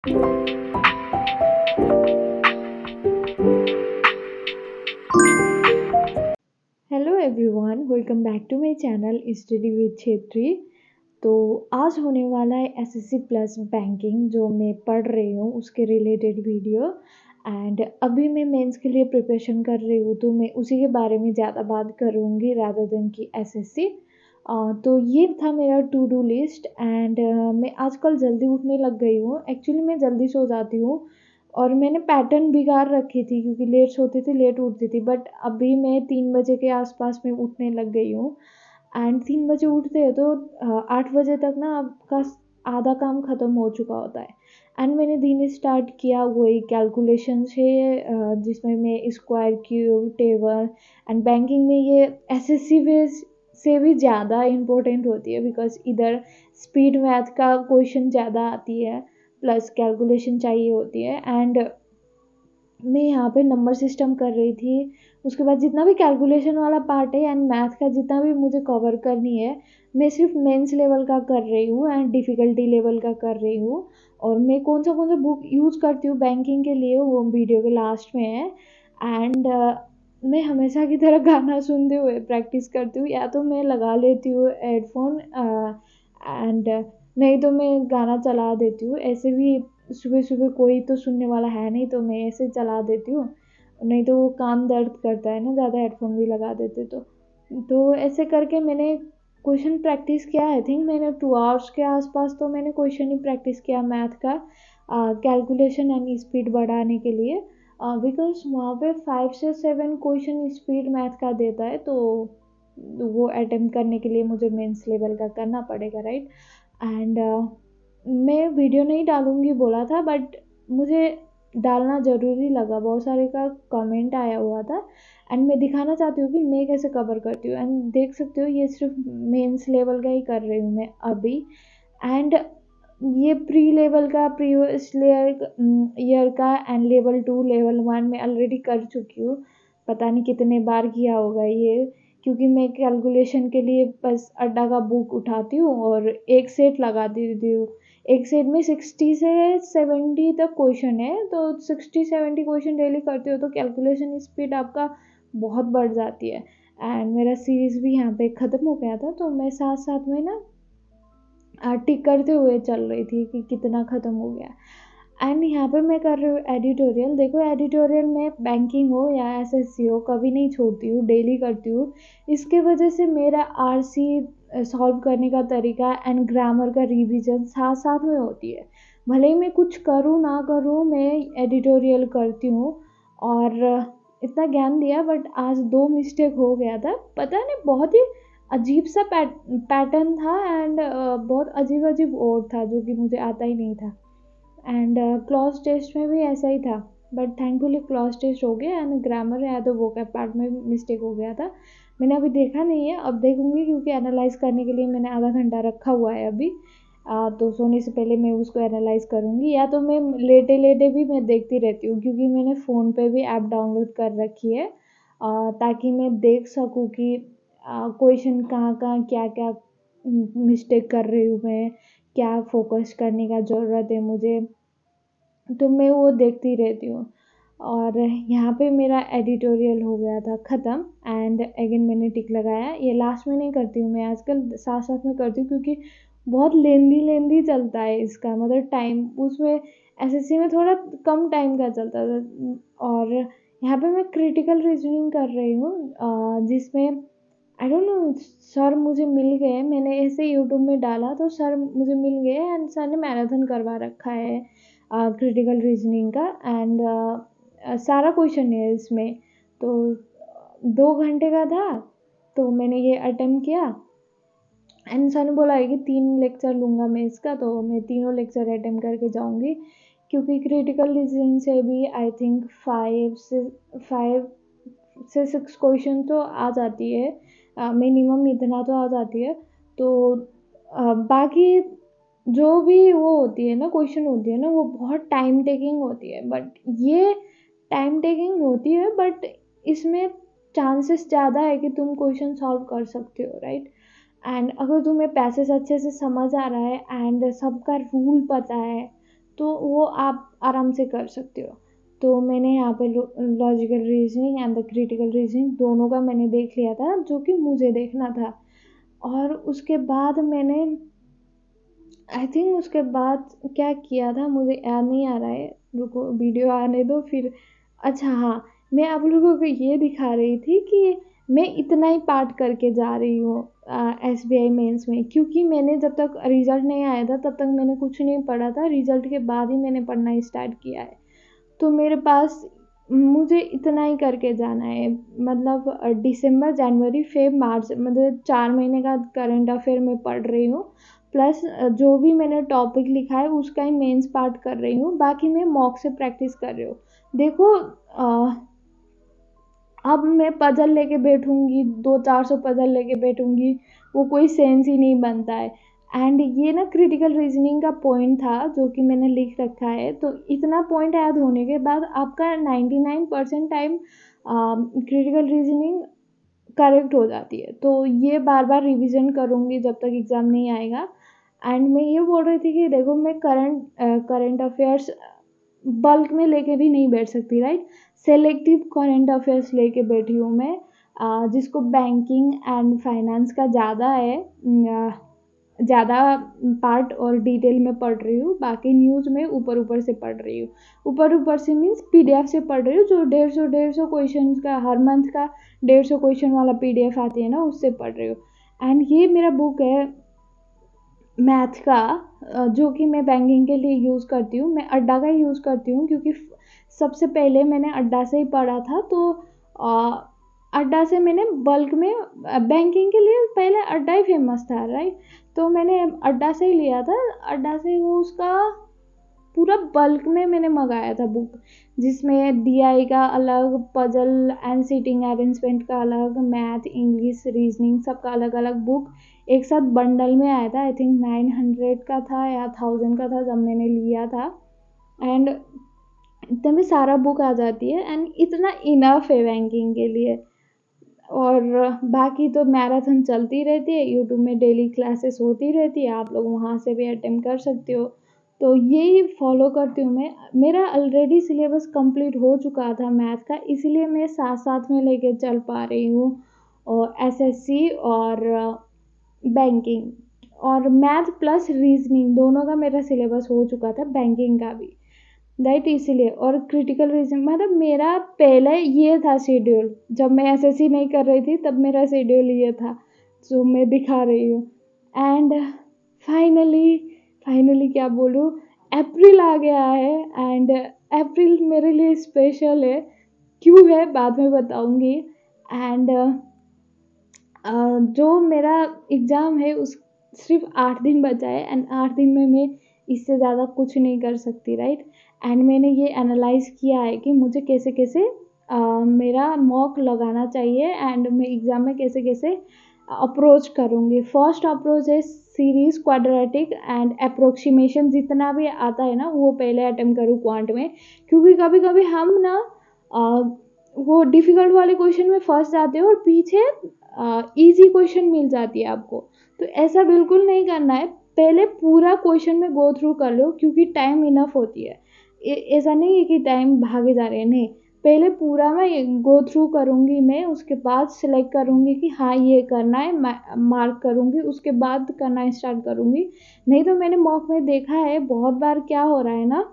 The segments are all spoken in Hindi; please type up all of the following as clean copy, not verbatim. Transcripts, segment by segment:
Hello everyone, welcome back to my channel study with Chhetri. तो आज होने वाला है एसएससी प्लस बैंकिंग जो मैं पढ़ रही हूँ उसके रिलेटेड वीडियो। एंड अभी मैं मेंस के लिए प्रिपरेशन कर रही हूँ तो मैं उसी के बारे में ज़्यादा बात करूँगी रादर देन कि एसएससी। तो ये था मेरा टू डू लिस्ट। एंड मैं आजकल जल्दी उठने लग गई हूँ। एक्चुअली मैं जल्दी सो जाती हूँ और मैंने पैटर्न बिगाड़ रखी थी क्योंकि लेट सोती थी लेट उठती थी। बट अभी मैं 3 बजे के आसपास में उठने लग गई हूँ। एंड 3 बजे उठते हैं तो 8 बजे तक ना आपका आधा काम ख़त्म हो चुका होता है। एंड मैंने दिन स्टार्ट किया वही कैलकुलेशन से, जिसमें मैं square cube table and banking में ये एसएससी बेस से भी ज़्यादा इम्पोर्टेंट होती है बिकॉज इधर स्पीड मैथ का क्वेश्चन ज़्यादा आती है प्लस कैलकुलेशन चाहिए होती है। एंड मैं यहाँ पे नंबर सिस्टम कर रही थी। उसके बाद जितना भी कैलकुलेशन वाला पार्ट है एंड मैथ का जितना भी मुझे कवर करनी है मैं सिर्फ मेंस लेवल का कर रही हूँ एंड डिफ़िकल्टी लेवल का कर रही हूँ। और मैं कौन सा बुक यूज़ करती हूँ बैंकिंग के लिए वो वीडियो के लास्ट में है। एंड मैं हमेशा की तरह गाना सुनते हुए प्रैक्टिस करती हूँ, या तो मैं लगा लेती हूँ हेडफोन एंड नहीं तो मैं गाना चला देती हूँ। ऐसे भी सुबह सुबह कोई तो सुनने वाला है नहीं तो मैं ऐसे चला देती हूँ, नहीं तो वो कान दर्द करता है ना ज़्यादा हेडफोन भी लगा देते तो ऐसे करके मैंने क्वेश्चन प्रैक्टिस किया। आई थिंक मैंने 2 आवर्स के आसपास तो मैंने क्वेश्चन ही प्रैक्टिस किया मैथ का, कैलकुलेशन एंड स्पीड बढ़ाने के लिए। बिकॉज वहाँ पे 5 से 7 क्वेश्चन स्पीड मैथ का देता है तो वो अटेम्प्ट करने के लिए मुझे मेंस लेवल का करना पड़ेगा, राइट। एंड मैं वीडियो नहीं डालूँगी बोला था बट मुझे डालना ज़रूरी लगा। बहुत सारे का कमेंट आया हुआ था एंड मैं दिखाना चाहती हूँ कि मैं कैसे कवर करती हूँ। एंड देख सकते हो ये सिर्फ मेंस लेवल का ही कर रही हूँ मैं अभी। एंड ये प्री लेवल का प्रीवियस ईयर का एंड लेवल 2 लेवल 1 में ऑलरेडी कर चुकी हूँ। पता नहीं कितने बार किया होगा ये, क्योंकि मैं कैलकुलेशन के लिए बस अड्डा का बुक उठाती हूँ और एक सेट लगा देती हूँ। एक सेट में 60 से 70 तक क्वेश्चन है तो 60-70 क्वेश्चन डेली करते हो तो कैलकुलेशन स्पीड आपका बहुत बढ़ जाती है। एंड मेरा सीरीज़ भी यहाँ पे ख़त्म हो गया था तो मैं साथ साथ में ना टिक करते हुए चल रही थी कि कितना ख़त्म हो गया। एंड यहाँ पे मैं कर रही हूँ एडिटोरियल। देखो एडिटोरियल में बैंकिंग हो या एसएससी हो कभी नहीं छोड़ती हूँ, डेली करती हूँ। इसके वजह से मेरा आरसी सॉल्व करने का तरीका एंड ग्रामर का रिवीजन साथ साथ में होती है। भले ही मैं कुछ करूँ ना करूँ मैं एडिटोरियल करती हूँ। और इतना ज्ञान दिया बट आज 2 मिस्टेक हो गया था, पता नहीं बहुत ही अजीब सा पैटर्न था एंड बहुत अजीब अजीब वर्ड था जो कि मुझे आता ही नहीं था। एंड क्लॉज टेस्ट में भी ऐसा ही था बट थैंकफुली क्लॉज टेस्ट हो गया एंड ग्रामर या तो वोकैब पार्ट में मिस्टेक हो गया था। मैंने अभी देखा नहीं है, अब देखूंगी क्योंकि एनालाइज करने के लिए मैंने आधा घंटा रखा हुआ है अभी। तो सोने से पहले मैं उसको एनालाइज करूँगी, या तो मैं लेटे लेटे भी मैं देखती रहती हूँ क्योंकि मैंने फ़ोन पे भी ऐप डाउनलोड कर रखी है, ताकि मैं देख सकूँ कि क्वेश्चन कहाँ कहाँ क्या क्या मिस्टेक कर रही हूँ मैं, क्या फोकस करने का ज़रूरत है मुझे, तो मैं वो देखती रहती हूँ। और यहाँ पे मेरा एडिटोरियल हो गया था ख़त्म एंड अगेन मैंने टिक लगाया। ये लास्ट में नहीं करती हूँ मैं आजकल, साथ साथ में करती हूँ क्योंकि बहुत लेंदी चलता है इसका मतलब टाइम उसमें। एसएससी में थोड़ा कम टाइम का चलता था। और यहाँ पे मैं क्रिटिकल रीजनिंग कर रही हूँ, जिसमें आई डोंट नो सर मुझे मिल गए, मैंने ऐसे यूट्यूब में डाला तो सर मुझे मिल गए एंड सर ने मैराथन करवा रखा है क्रिटिकल रीजनिंग का। एंड सारा क्वेश्चन है इसमें तो 2 घंटे का था तो मैंने ये अटेम्प्ट किया। एंड सर ने बोला है कि 3 लेक्चर लूँगा मैं इसका, तो मैं तीनों लेक्चर अटेम्प्ट करके जाऊँगी क्योंकि क्रिटिकल रीजनिंग से भी आई थिंक 5 से 6 क्वेश्चन तो आ जाती है, मिनिमम इतना तो आ जाती है। तो बाकी जो भी वो होती है ना क्वेश्चन होती है ना वो बहुत टाइम टेकिंग होती है, बट ये टाइम टेकिंग होती है बट इसमें चांसेस ज़्यादा है कि तुम क्वेश्चन सॉल्व कर सकते हो, राइट। एंड अगर तुम्हें पैसेज अच्छे से समझ आ रहा है एंड सबका रूल पता है तो वो वो आप आराम से कर सकते हो। तो मैंने यहाँ पे logical reasoning and the critical reasoning दोनों का मैंने देख लिया था, जो कि मुझे देखना था। और उसके बाद मैंने आई थिंक उसके बाद क्या किया था मुझे याद नहीं आ रहा है, रुको वीडियो आने दो फिर। अच्छा हाँ, मैं आप लोगों को ये दिखा रही थी कि मैं इतना ही पार्ट करके जा रही हूँ SBI मेंस में, क्योंकि मैंने जब तक रिज़ल्ट नहीं आया था तब तक मैंने कुछ नहीं पढ़ा था, रिज़ल्ट के बाद ही मैंने पढ़ना स्टार्ट किया है। तो मेरे पास मुझे इतना ही करके जाना है, मतलब दिसंबर, जनवरी, फेब, मार्च, मतलब 4 महीने का करंट अफेयर मैं पढ़ रही हूँ, प्लस जो भी मैंने टॉपिक लिखा है उसका ही मेंस पार्ट कर रही हूँ, बाकी मैं मॉक से प्रैक्टिस कर रही हूँ। देखो अब मैं पजल लेके बैठूंगी, 200-400 पजल लेके बैठूंगी, वो कोई सेंस ही नहीं बनता है। एंड ये ना क्रिटिकल रीजनिंग का पॉइंट था जो कि मैंने लिख रखा है, तो इतना पॉइंट याद होने के बाद आपका 99% टाइम क्रिटिकल रीजनिंग करेक्ट हो जाती है। तो ये बार बार रिवीजन करूँगी जब तक एग्ज़ाम नहीं आएगा। एंड मैं ये बोल रही थी कि देखो मैं करंट अफेयर्स बल्क में लेके भी नहीं बैठ सकती, राइट। सेलेक्टिव करंट अफेयर्स लेके बैठी हूँ मैं, जिसको बैंकिंग एंड फाइनेंस का ज़्यादा है, ज़्यादा पार्ट और डिटेल में पढ़ रही हूँ, बाकी न्यूज़ में ऊपर ऊपर से पढ़ रही हूँ। ऊपर ऊपर से मीन्स PDF से पढ़ रही हूँ, जो 150 क्वेश्चन का हर मंथ का 150 क्वेश्चन वाला PDF आती है ना, उससे पढ़ रही हूँ। एंड ये मेरा बुक है मैथ का, जो कि मैं बैंकिंग के लिए यूज़ करती हूँ। मैं अड्डा का ही यूज़ करती हूँ, क्योंकि सबसे पहले मैंने अड्डा से ही पढ़ा था, तो अड्डा से मैंने बल्क में बैंकिंग के लिए पहले अड्डा ही फेमस था, राइट। तो मैंने अड्डा से ही लिया था, अड्डा से वो उसका पूरा बल्क में मैंने मंगाया था बुक, जिसमें DI का अलग, पजल एंड सीटिंग अरेंजमेंट का अलग, मैथ, इंग्लिश, रीजनिंग सबका अलग अलग बुक एक साथ बंडल में आया था। आई थिंक 900 का था या 1000 का था जब मैंने लिया था। एंड इतने में सारा बुक आ जाती है एंड इतना इनफ है बैंकिंग के लिए। और बाकी तो मैराथन चलती रहती है, यूट्यूब में डेली क्लासेस होती रहती है, आप लोग वहाँ से भी अटेम्प्ट कर सकते हो। तो यही फॉलो करती हूँ मैं। मेरा ऑलरेडी सिलेबस कंप्लीट हो चुका था मैथ का, इसलिए मैं साथ साथ में लेके चल पा रही हूँ, और SSC और बैंकिंग, और मैथ प्लस रीजनिंग दोनों का मेरा सिलेबस हो चुका था, बैंकिंग का भी, राइट। इसीलिए और क्रिटिकल रीजनिंग मतलब मेरा पहले ये था शेड्यूल, जब मैं SSC नहीं कर रही थी तब मेरा शेड्यूल ये था जो मैं दिखा रही हूँ। एंड फाइनली क्या बोलूँ, अप्रैल आ गया है एंड अप्रैल मेरे लिए स्पेशल है। क्यों है बाद में बताऊँगी। एंड जो मेरा एग्ज़ाम है उस सिर्फ 8 दिन बचा है, एंड 8 दिन में मैं इससे ज़्यादा कुछ नहीं कर सकती, राइट। एंड मैंने ये एनालाइज़ किया है कि मुझे कैसे कैसे मेरा मॉक लगाना चाहिए, एंड मैं एग्ज़ाम में कैसे कैसे अप्रोच करूँगी। फर्स्ट अप्रोच है सीरीज़, क्वाड्रेटिक एंड अप्रोक्सीमेशन, जितना भी आता है ना वो पहले अटेम्प्ट करूँ क्वांट में, क्योंकि कभी कभी हम ना वो डिफ़िकल्ट वाले क्वेश्चन में फंस जाते हो और पीछे ईजी क्वेश्चन मिल जाती है आपको। तो ऐसा बिल्कुल नहीं करना है, पहले पूरा क्वेश्चन में गो थ्रू कर लो, क्योंकि टाइम इनफ होती है। ऐसा नहीं है कि टाइम भागे जा रहे हैं, नहीं, पहले पूरा मैं गो थ्रू करूँगी, मैं उसके बाद सिलेक्ट करूँगी कि हाँ ये करना है, मार्क करूँगी, उसके बाद करना स्टार्ट करूँगी। नहीं तो मैंने मॉक में देखा है बहुत बार क्या हो रहा है ना,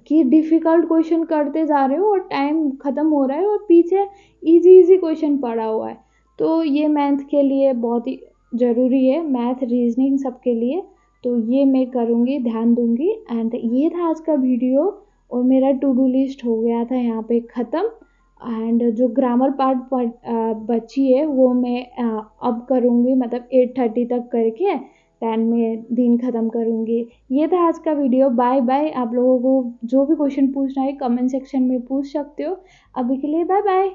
कि डिफ़िकल्ट क्वेश्चन करते जा रहे हो और टाइम ख़त्म हो रहा है और पीछे इजी क्वेश्चन पड़ा हुआ है। तो ये मैथ के लिए बहुत ही ज़रूरी है, मैथ, रीजनिंग सबके लिए। तो ये मैं करूँगी, ध्यान दूँगी। एंड ये था आज का वीडियो, और मेरा टू डू लिस्ट हो गया था यहाँ पे ख़त्म। एंड जो ग्रामर पार्ट बची है वो मैं अब करूँगी, मतलब 8:30 तक करके दैन में दिन ख़त्म करूँगी। ये था आज का वीडियो, बाय बाय। आप लोगों को जो भी क्वेश्चन पूछना है कमेंट सेक्शन में पूछ सकते हो। अभी के लिए बाय बाय।